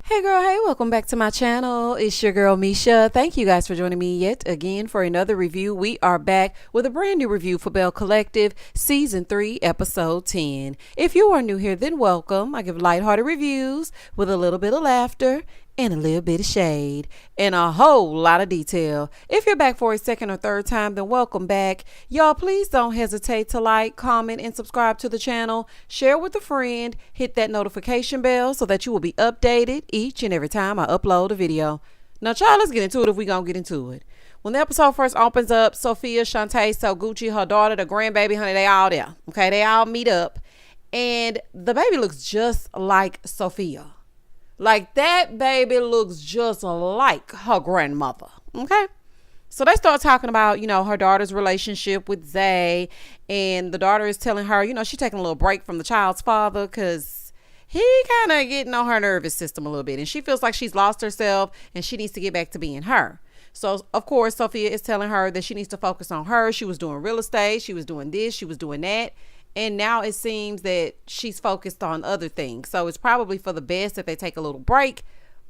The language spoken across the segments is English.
Hey girl, hey, welcome back to my channel. It's your girl Misha. Thank you guys for joining me yet again for another review. We are back with a brand new review for Belle Collective Season 3, Episode 10. If you are new here, then welcome. I give lighthearted reviews with a little bit of laughter and a little bit of shade and a whole lot of detail. If you're back for a second or third time, then welcome back. Y'all, please don't hesitate to like, comment, and subscribe to the channel. Share with a friend. Hit that notification bell so that you will be updated each and every time I upload a video. Now, y'all, let's get into it if we're going to get into it. When the episode first opens up, Sophia, Shantae, So Gucci, her daughter, the grandbaby, honey, they all there. Okay, they all meet up. And the baby looks just like Sophia. Like, that baby looks just like her grandmother. Okay. So they start talking about, her daughter's relationship with Zay. And the daughter is telling her, she's taking a little break from the child's father because he kind of getting on her nervous system a little bit. And she feels like she's lost herself and she needs to get back to being her. So, of course, Sophia is telling her that she needs to focus on her. She was doing real estate. She was doing this. She was doing that. And now it seems that she's focused on other things. So it's probably for the best that they take a little break.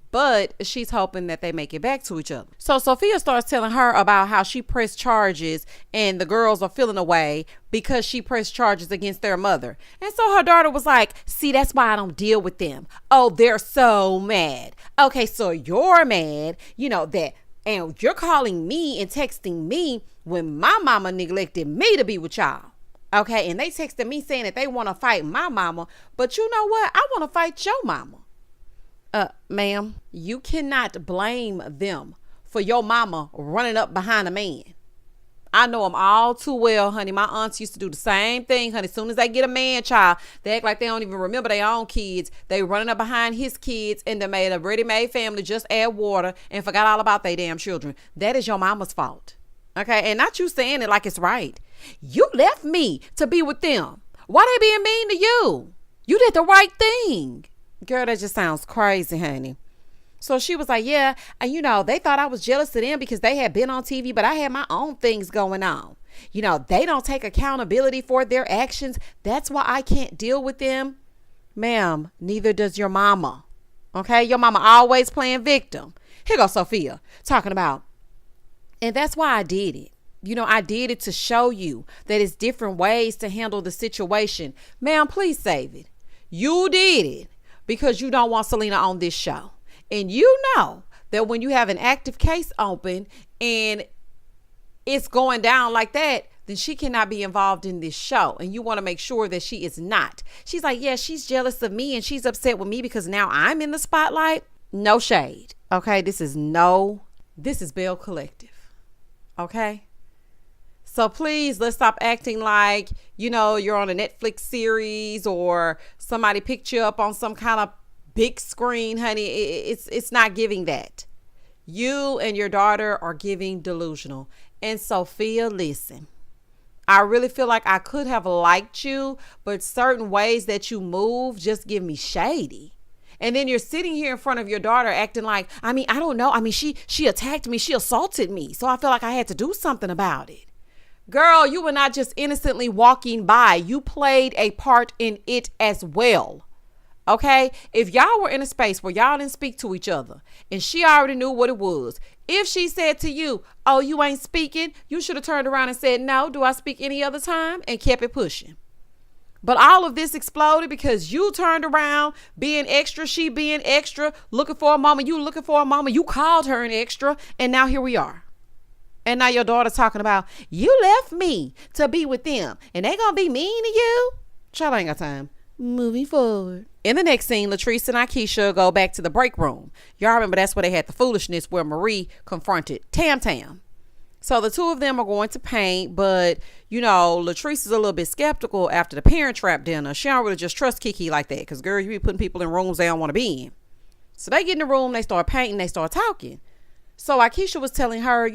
But she's hoping that they make it back to each other. So Sophia starts telling her about how she pressed charges and the girls are feeling away because she pressed charges against their mother. And so her daughter was like, see, that's why I don't deal with them. Oh, they're so mad. Okay, so you're mad, that. And you're calling me and texting me when my mama neglected me to be with y'all. Okay, and they texted me saying that they want to fight my mama, but you know what? I want to fight your mama. Ma'am, you cannot blame them for your mama running up behind a man. I know them all too well, honey. My aunts used to do the same thing, honey. As soon as they get a man child, they act like they don't even remember their own kids. They running up behind his kids and they made a ready-made family, just add water and forgot all about their damn children. That is your mama's fault. Okay, and not you saying it like it's right. You left me to be with them. Why they being mean to you? You did the right thing. Girl, that just sounds crazy, honey. So she was like, yeah, and they thought I was jealous of them because they had been on TV, but I had my own things going on. They don't take accountability for their actions. That's why I can't deal with them. Ma'am, neither does your mama. Okay, your mama always playing victim. Here goes Sophia talking about, and that's why I did it. I did it to show you that it's different ways to handle the situation. Ma'am, please save it. You did it because you don't want Selena on this show. And you know that when you have an active case open and it's going down like that, then she cannot be involved in this show. And you want to make sure that she is not. She's like, yeah, she's jealous of me and she's upset with me because now I'm in the spotlight. No shade. Okay, this is Belle Collective. Okay. So please, let's stop acting like, you're on a Netflix series or somebody picked you up on some kind of big screen, honey. It's not giving that. You and your daughter are giving delusional. And Sophia, listen, I really feel like I could have liked you, but certain ways that you move just give me shady. And then you're sitting here in front of your daughter acting like, I don't know. She attacked me. She assaulted me. So I feel like I had to do something about it. Girl, you were not just innocently walking by. You played a part in it as well. Okay? If y'all were in a space where y'all didn't speak to each other and she already knew what it was, if she said to you, oh, you ain't speaking, you should have turned around and said, no, do I speak any other time? And kept it pushing. But all of this exploded because you turned around being extra, she being extra, looking for a moment, you looking for a moment, you called her an extra, and now here we are. And now your daughter's talking about, you left me to be with them and they gonna be mean to you? Child, ain't got time. Moving forward. In the next scene, Latrice and Akeisha go back to the break room. Y'all remember that's where they had the foolishness where Marie confronted Tam Tam. So the two of them are going to paint, but, Latrice is a little bit skeptical after the Parent Trap dinner. She don't really just trust Kiki like that because, girl, you be putting people in rooms they don't want to be in. So they get in the room, they start painting, they start talking. So Akeisha was telling her,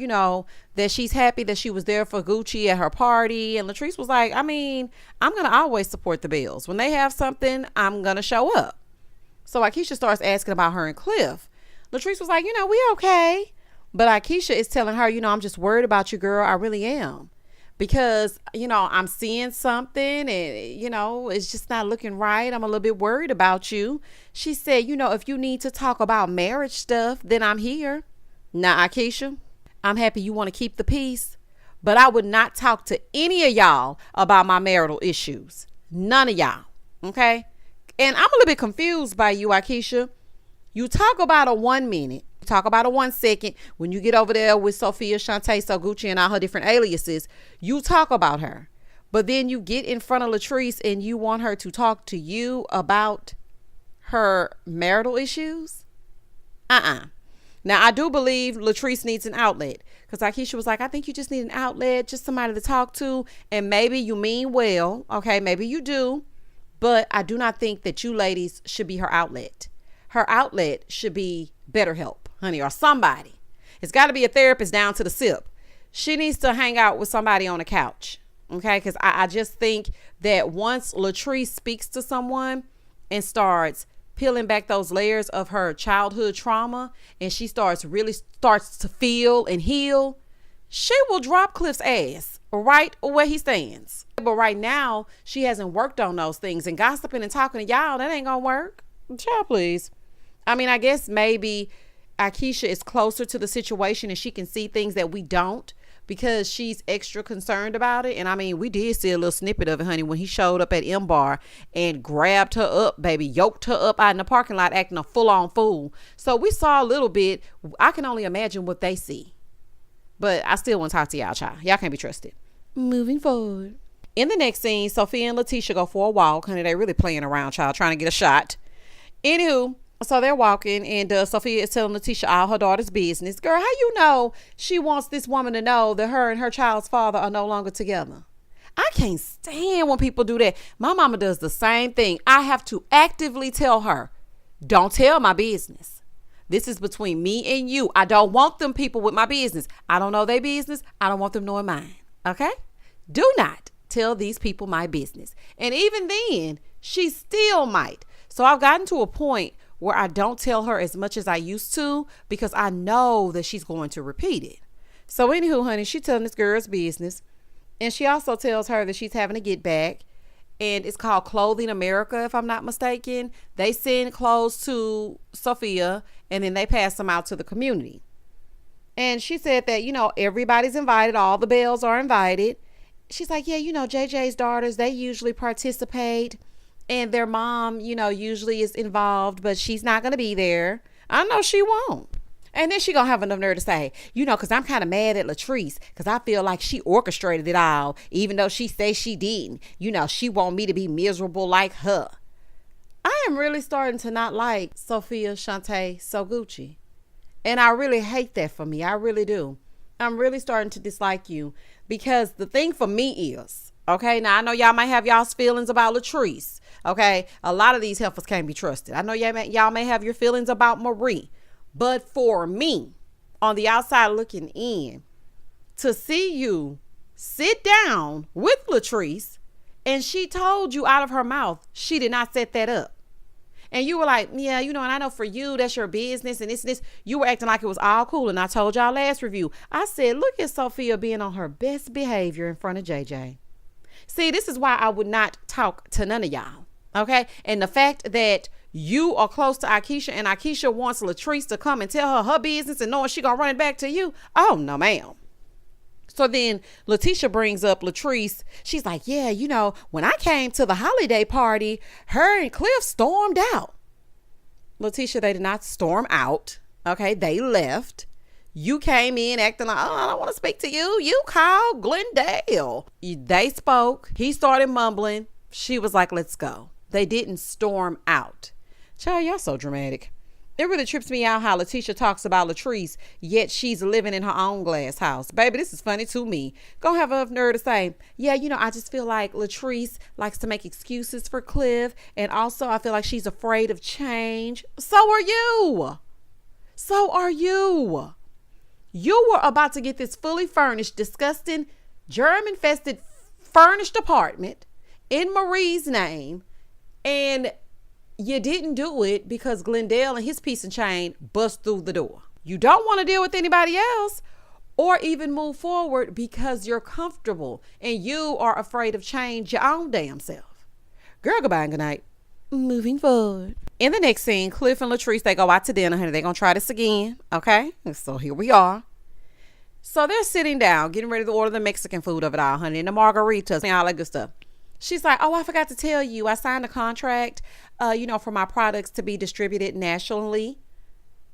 that she's happy that she was there for Gucci at her party. And Latrice was like, I'm going to always support the Bells. When they have something, I'm going to show up. So Akeisha starts asking about her and Cliff. Latrice was like, we okay. But Akeisha is telling her, I'm just worried about you, girl. I really am. because, I'm seeing something and, it's just not looking right. I'm a little bit worried about you. She said, if you need to talk about marriage stuff, then I'm here. Now, Akeisha, I'm happy you want to keep the peace, but I would not talk to any of y'all about my marital issues. None of y'all. Okay. And I'm a little bit confused by you, Akeisha. You talk about a 1 minute, talk about a 1 second. When you get over there with Sophia, Shantae, Soguchi, and all her different aliases, you talk about her. But then you get in front of Latrice and you want her to talk to you about her marital issues? Now, I do believe Latrice needs an outlet, because Akeisha was like, I think you just need an outlet, just somebody to talk to. And maybe you mean well. Okay, maybe you do. But I do not think that you ladies should be her outlet. Her outlet should be BetterHelp, honey, or somebody. It's got to be a therapist down to the SIP. She needs to hang out with somebody on the couch. Okay, because I just think that once Latrice speaks to someone and starts peeling back those layers of her childhood trauma, and she starts to feel and heal, she will drop Cliff's ass right where he stands. But right now, she hasn't worked on those things, and gossiping and talking to y'all, that ain't gonna work. Child, please. I mean, I guess maybe Akeisha is closer to the situation and she can see things that we don't, because she's extra concerned about it. And I mean, we did see a little snippet of it, honey, when he showed up at M Bar and grabbed her up, baby, yoked her up out in the parking lot, acting a full-on fool. So we saw a little bit. I can only imagine what they see. But I still want to talk to y'all, child. Y'all can't be trusted. Moving forward. In the next scene, Sophia and Letitia go for a walk. Honey, they really playing around, child, trying to get a shot. Anywho, so they're walking, and Sophia is telling Letitia all her daughter's business. Girl, how you know she wants this woman to know that her and her child's father are no longer together? I can't stand when people do that. My mama does the same thing. I have to actively tell her, don't tell my business. This is between me and you. I don't want them people with my business. I don't know their business. I don't want them knowing mine. Okay? Do not tell these people my business. And even then, she still might. So I've gotten to a point where I don't tell her as much as I used to, because I know that she's going to repeat it. So anywho, honey, she's telling this girl's business. And she also tells her that she's having to get back. And it's called Clothing America, if I'm not mistaken. They send clothes to Sophia and then they pass them out to the community. And she said that, everybody's invited. All the Belles are invited. She's like, yeah, JJ's daughters, they usually participate. And their mom, usually is involved, but she's not going to be there. I know she won't. And then she going to have enough nerve to say, because I'm kind of mad at Latrice, because I feel like she orchestrated it all, even though she says she didn't. She want me to be miserable like her. I am really starting to not like Sophia, Shantae, Soguchi. And I really hate that for me. I really do. I'm really starting to dislike you, because the thing for me is, okay, now I know y'all might have y'all's feelings about Latrice. Okay, a lot of these heifers can't be trusted. I know y'all may have your feelings about Marie. But for me, on the outside looking in, to see you sit down with Latrice and she told you out of her mouth she did not set that up. And you were like, yeah, and I know for you, that's your business and this. You were acting like it was all cool. And I told y'all last review, I said, look at Sophia being on her best behavior in front of JJ. See, this is why I would not talk to none of y'all. Okay. And the fact that you are close to Akeisha and Akeisha wants Latrice to come and tell her business and knowing she gonna run it back to you. Oh, no, ma'am. So then Letitia brings up Latrice. She's like, yeah, when I came to the holiday party, her and Cliff stormed out. Letitia, they did not storm out. Okay. They left. You came in acting like, I don't want to speak to you. You called Glendale. They spoke. He started mumbling. She was like, let's go. They didn't storm out. Child, y'all so dramatic. It really trips me out how Letitia talks about Latrice, yet she's living in her own glass house. Baby, this is funny to me. Gonna have enough nerve to say, yeah, I just feel like Latrice likes to make excuses for Cliff. And also I feel like she's afraid of change. So are you. So are you. You were about to get this fully furnished, disgusting, germ-infested, furnished apartment in Marie's name. And you didn't do it because Glendale and his piece and chain bust through the door. You don't want to deal with anybody else, or even move forward because you're comfortable and you are afraid of change your own damn self. Girl, goodbye and good night. Moving forward. In the next scene, Cliff and Latrice, they go out to dinner, honey. They're going to try this again. Okay. So here we are. So they're sitting down, getting ready to order the Mexican food of it all, honey, and the margaritas and all that good stuff. She's like, oh, I forgot to tell you, I signed a contract, for my products to be distributed nationally.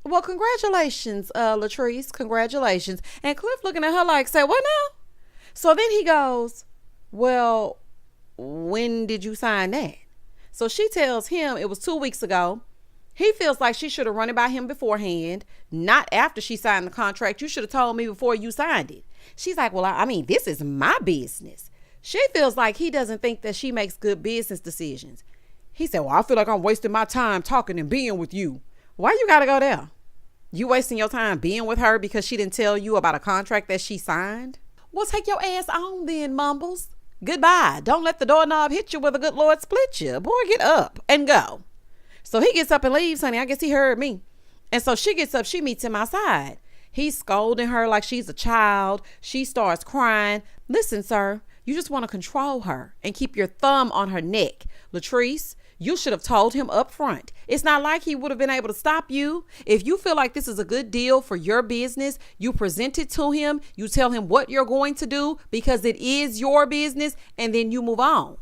Well, congratulations, Latrice. Congratulations. And Cliff looking at her like, say, what now? So then he goes, well, when did you sign that? So she tells him it was 2 weeks ago. He feels like she should have run it by him beforehand, not after she signed the contract. You should have told me before you signed it. She's like, well, I mean, this is my business. She feels like he doesn't think that she makes good business decisions. He said, well, I feel like I'm wasting my time talking and being with you. Why you got to go there? You wasting your time being with her because she didn't tell you about a contract that she signed? Well, take your ass on then, Mumbles. Goodbye. Don't let the doorknob hit you where the good Lord split you. Boy, get up and go. So he gets up and leaves, honey. I guess he heard me. And so she gets up. She meets him outside. He's scolding her like she's a child. She starts crying. Listen, sir, you just want to control her and keep your thumb on her neck. Latrice, you should have told him up front. It's not like he would have been able to stop you. If you feel like this is a good deal for your business, you present it to him. You tell him what you're going to do because it is your business, and then you move on.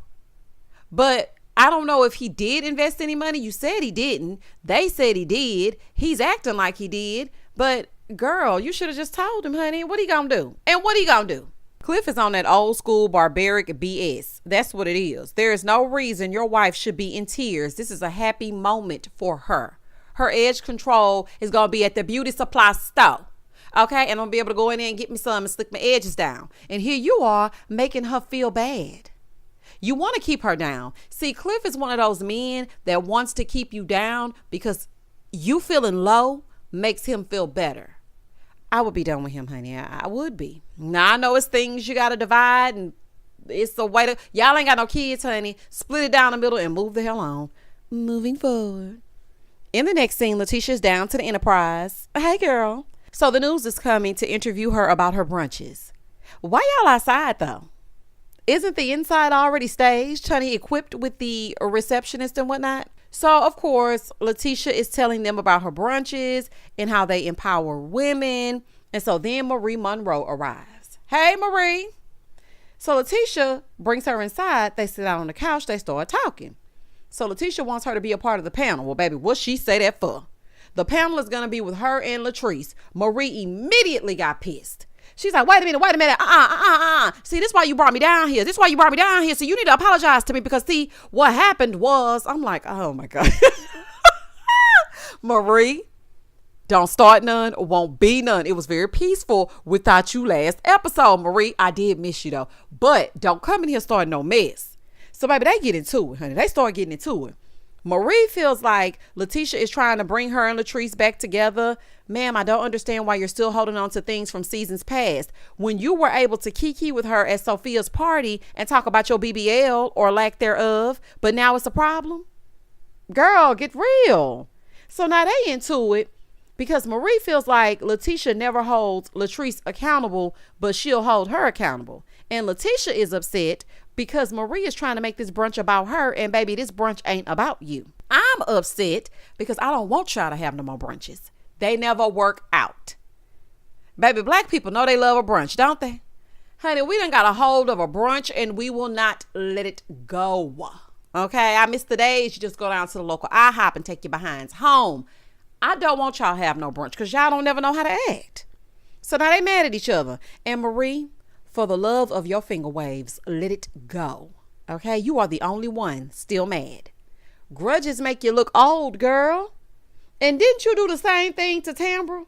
But I don't know if he did invest any money. You said he didn't. They said he did. He's acting like he did. But girl, you should have just told him, honey. What he gonna do? And what he gonna do? Cliff is on that old school barbaric BS. That's what it is. There is no reason your wife should be in tears. This is a happy moment for her. Her edge control is going to be at the beauty supply store. Okay. And I'm going to be able to go in there and get me some and slick my edges down. And here you are making her feel bad. You want to keep her down. See, Cliff is one of those men that wants to keep you down because you feeling low makes him feel better. I would be done with him, honey. I would be. Now, I know it's things you got to divide, and it's the way to, y'all ain't got no kids, honey. Split it down the middle and move the hell on. Moving forward. In the next scene, Letitia's down to the Enterprise. Hey, girl. So the news is coming to interview her about her brunches. Why y'all outside, though? Isn't the inside already staged, honey, equipped with the receptionist and whatnot? So, of course, Letitia is telling them about her brunches and how they empower women. And so then Marie Monroe arrives. Hey, Marie. So Letitia brings her inside. They sit down on the couch. They start talking. So Letitia wants her to be a part of the panel. Well, baby, what she say that for? The panel is going to be with her and Latrice. Marie immediately got pissed. She's like, wait a minute. See, this is why you brought me down here. So you need to apologize to me because, see, what happened was, I'm like, oh, my God. Marie, don't start none, won't be none. It was very peaceful without you last episode, Marie. I did miss you, though. But don't come in here starting no mess. So, baby, they get into it, honey. They start getting into it. Marie feels like Letitia is trying to bring her and Latrice back together. Ma'am, I don't understand why you're still holding on to things from seasons past. When you were able to kiki with her at Sophia's party and talk about your BBL or lack thereof, but now it's a problem? Girl, get real. So now they into it because Marie feels like Letitia never holds Latrice accountable, but she'll hold her accountable. And Letitia is upset because Marie is trying to make this brunch about her, and baby, this brunch ain't about you. I'm upset because I don't want y'all to have no more brunches. They never work out. Baby, black people know they love a brunch, don't they? Honey, we done got a hold of a brunch and we will not let it go. Okay, I miss the days you just go down to the local IHOP and take your behinds home. I don't want y'all to have no brunch because y'all don't never know how to act. So now they mad at each other. And Marie, for the love of your finger waves, let it go. Okay, you are the only one still mad. Grudges make you look old, girl. And didn't you do the same thing to Tambra?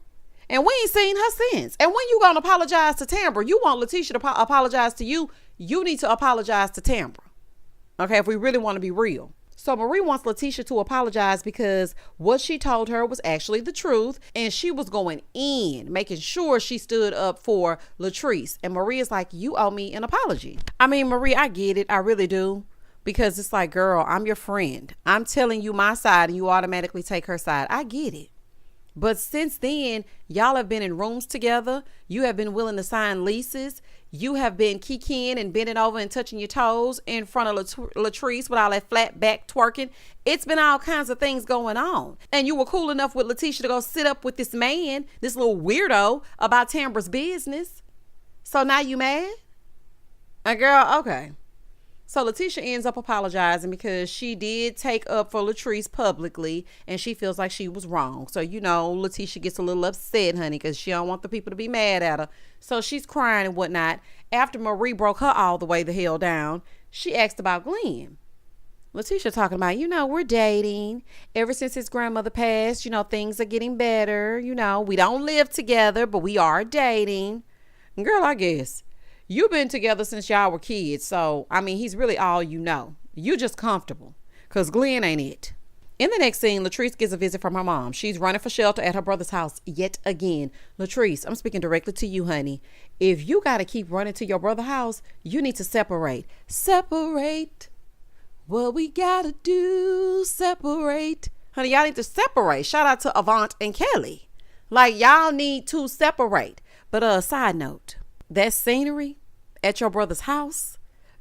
And we ain't seen her since. And when you gonna apologize to Tambra? You want Letitia to apologize to you? You need to apologize to Tambra. Okay, if we really want to be real. So Marie wants Letitia to apologize because what she told her was actually the truth. And she was going in, making sure she stood up for Latrice. And Marie is like, you owe me an apology. I mean, Marie, I get it. I really do. Because it's like, girl, I'm your friend. I'm telling you my side and you automatically take her side. I get it. But since then, y'all have been in rooms together. You have been willing to sign leases. You have been kikiing and bending over and touching your toes in front of Latrice with all that flat back twerking. It's been all kinds of things going on. And you were cool enough with Letitia to go sit up with this man, this little weirdo, about Tambra's business. So now you mad? Girl, okay. So Letitia ends up apologizing because she did take up for Latrice publicly and she feels like she was wrong. So, Letitia gets a little upset, honey, because she don't want the people to be mad at her. So she's crying and whatnot. After Marie broke her all the way the hell down, she asked about Glenn. Letitia talking about, we're dating. Ever since his grandmother passed, things are getting better. We don't live together, but we are dating. Girl, I guess. You've been together since y'all were kids, so, he's really all you know. You just comfortable, because Glenn ain't it. In the next scene, Latrice gets a visit from her mom. She's running for shelter at her brother's house yet again. Latrice, I'm speaking directly to you, honey. If you got to keep running to your brother's house, you need to separate. Separate. What we got to do, separate. Honey, y'all need to separate. Shout out to Avant and Kelly. Like, y'all need to separate. But side note, that scenery at your brother's house,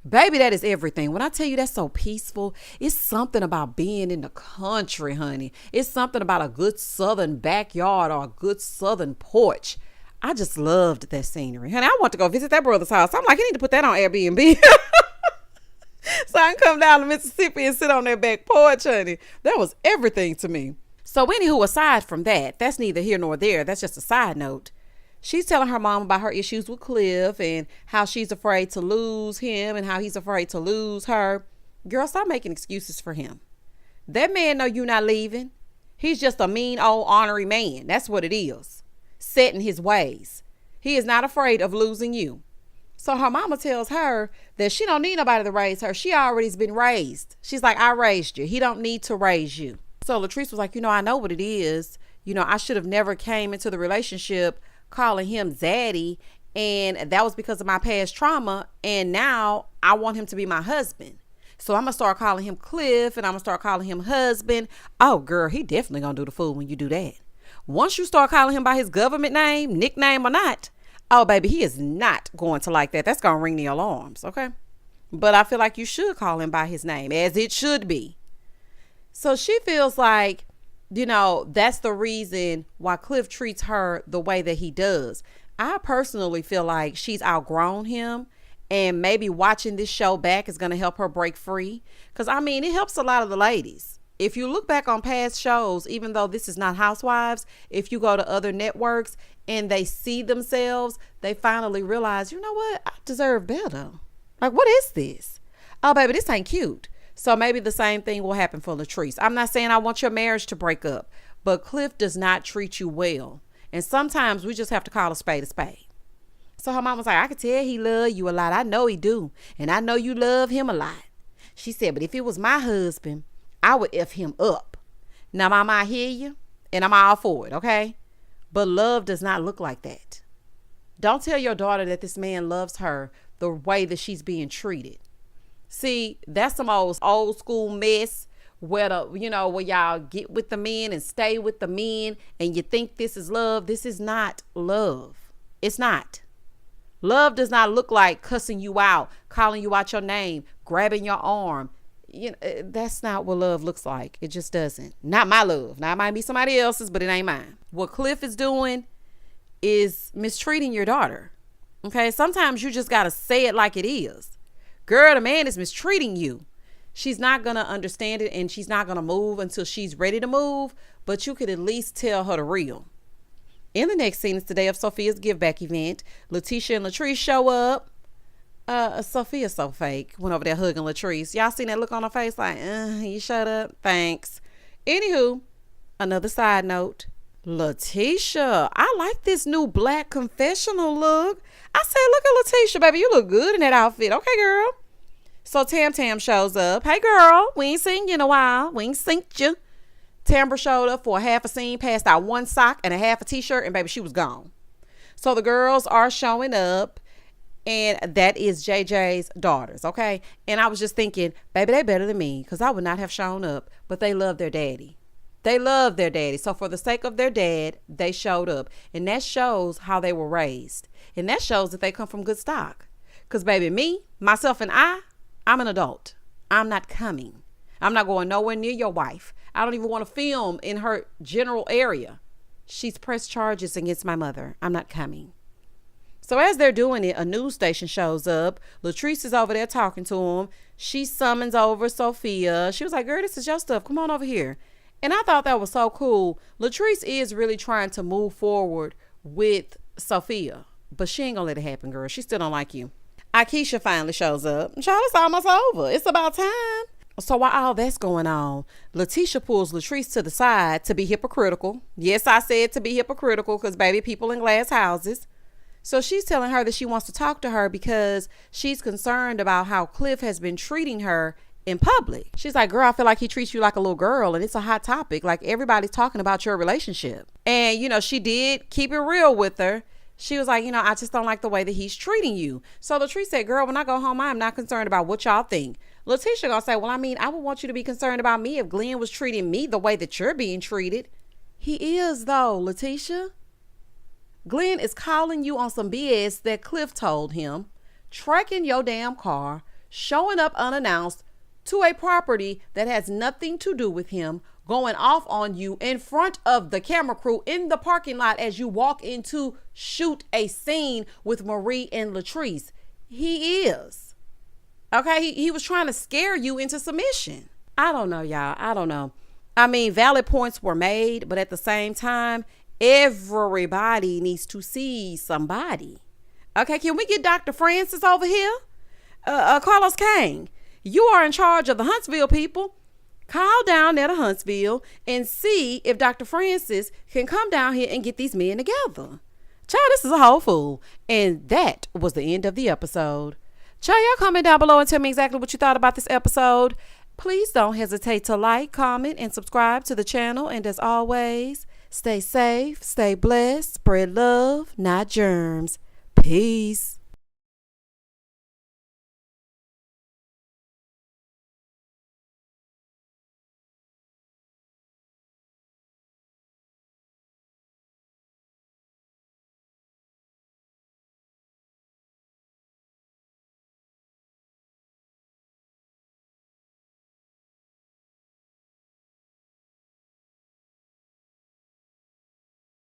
baby, that is everything. When I tell you that's so peaceful, it's something about being in the country, honey. It's something about a good southern backyard or a good southern porch. I just loved that scenery. Honey, I want to go visit that brother's house. I'm like, you need to put that on Airbnb. So I can come down to Mississippi and sit on that back porch, honey. That was everything to me. So anywho, aside from that, that's neither here nor there. That's just a side note. She's telling her mom about her issues with Cliff and how she's afraid to lose him and how he's afraid to lose her. Girl, stop making excuses for him. That man know you not leaving. He's just a mean old ornery man. That's what it is. Set in his ways. He is not afraid of losing you. So her mama tells her that she don't need nobody to raise her. She already's been raised. She's like, I raised you. He don't need to raise you. So Latrice was like, I know what it is. I should have never came into the relationship calling him Zaddy, and that was because of my past trauma, and now I want him to be my husband. So I'm gonna start calling him Cliff, and I'm gonna start calling him husband. Oh girl, he definitely gonna do the fool when you do that. Once you start calling him by his government name, nickname or not, oh baby, he is not going to like that. That's gonna ring the alarms, okay? But I feel like you should call him by his name, as it should be. So she feels like, that's the reason why Cliff treats her the way that he does. I personally feel like she's outgrown him, and maybe watching this show back is going to help her break free. Because, it helps a lot of the ladies. If you look back on past shows, even though this is not Housewives, if you go to other networks and they see themselves, they finally realize, you know what? I deserve better. Like, what is this? Oh, baby, this ain't cute. So maybe the same thing will happen for Latrice. I'm not saying I want your marriage to break up, but Cliff does not treat you well. And sometimes we just have to call a spade a spade. So her mom was like, I can tell he love you a lot. I know he do. And I know you love him a lot. She said, but if it was my husband, I would F him up. Now, mama, I hear you, and I'm all for it, okay? But love does not look like that. Don't tell your daughter that this man loves her the way that she's being treated. See, that's some old school mess where where y'all get with the men and stay with the men and you think this is love. This is not love. It's not. Love does not look like cussing you out, calling you out your name, grabbing your arm. That's not what love looks like. It just doesn't. Not my love. Now, it might be somebody else's, but it ain't mine. What Cliff is doing is mistreating your daughter. Okay, sometimes you just got to say it like it is. Girl, the man is mistreating you. She's not going to understand it, and she's not going to move until she's ready to move, but you could at least tell her the real. In the next scene, it's the day of Sophia's give back event. Letitia and Latrice show up. Sophia's so fake. Went over there hugging Latrice. Y'all seen that look on her face like, you shut up. Thanks. Anywho, another side note. Letitia, I like this new black confessional look. I said, look at Letitia, baby. You look good in that outfit. Okay, girl. So Tam Tam shows up. Hey, girl. We ain't seen you in a while. We ain't seen you. Tambra showed up for a half a scene, passed out one sock and a half a t-shirt, and baby, she was gone. So the girls are showing up, and that is JJ's daughters, okay? And I was just thinking, baby, they better than me, because I would not have shown up, but they love their daddy. They love their daddy. So for the sake of their dad, they showed up. And that shows how they were raised. And that shows that they come from good stock. Because baby, me, myself, and I'm an adult. I'm not coming. I'm not going nowhere near your wife. I don't even want to film in her general area. She's pressed charges against my mother. I'm not coming. So as they're doing it, a news station shows up. Latrice is over there talking to him. She summons over Sophia. She was like, girl, this is your stuff. Come on over here. And I thought that was so cool. Latrice is really trying to move forward with Sophia, but she ain't gonna let it happen, girl. She still don't like you. Akeisha finally shows up. Child, it's almost over. It's about time. So while all that's going on, Letitia pulls Latrice to the side to be hypocritical. Yes, I said to be hypocritical because, baby, people in glass houses. So she's telling her that she wants to talk to her because she's concerned about how Cliff has been treating her in public. She's like, girl, I feel like he treats you like a little girl and it's a hot topic. Like everybody's talking about your relationship. And, you know, she did keep it real with her. She was like, you know, I just don't like the way that he's treating you. So Latrice said, girl, when I go home, I'm not concerned about what y'all think. Letitia gonna say, well, I mean, I would want you to be concerned about me if Glenn was treating me the way that you're being treated. He is though, Letitia. Glenn is calling you on some BS that Cliff told him, tracking your damn car, showing up unannounced to a property that has nothing to do with him, going off on you in front of the camera crew in the parking lot as you walk in to shoot a scene with Marie and Latrice. He is. Okay, he was trying to scare you into submission. I don't know, y'all. I don't know. I mean, valid points were made, but at the same time, everybody needs to see somebody. Okay, can we get Dr. Francis over here? Carlos Kane, you are in charge of the Huntsville people. Call down there to Huntsville and see if Dr. Francis can come down here and get these men together. Child, this is a whole fool. And that was the end of the episode. Child, y'all comment down below and tell me exactly what you thought about this episode. Please don't hesitate to like, comment, and subscribe to the channel. And as always, stay safe, stay blessed, spread love, not germs. Peace.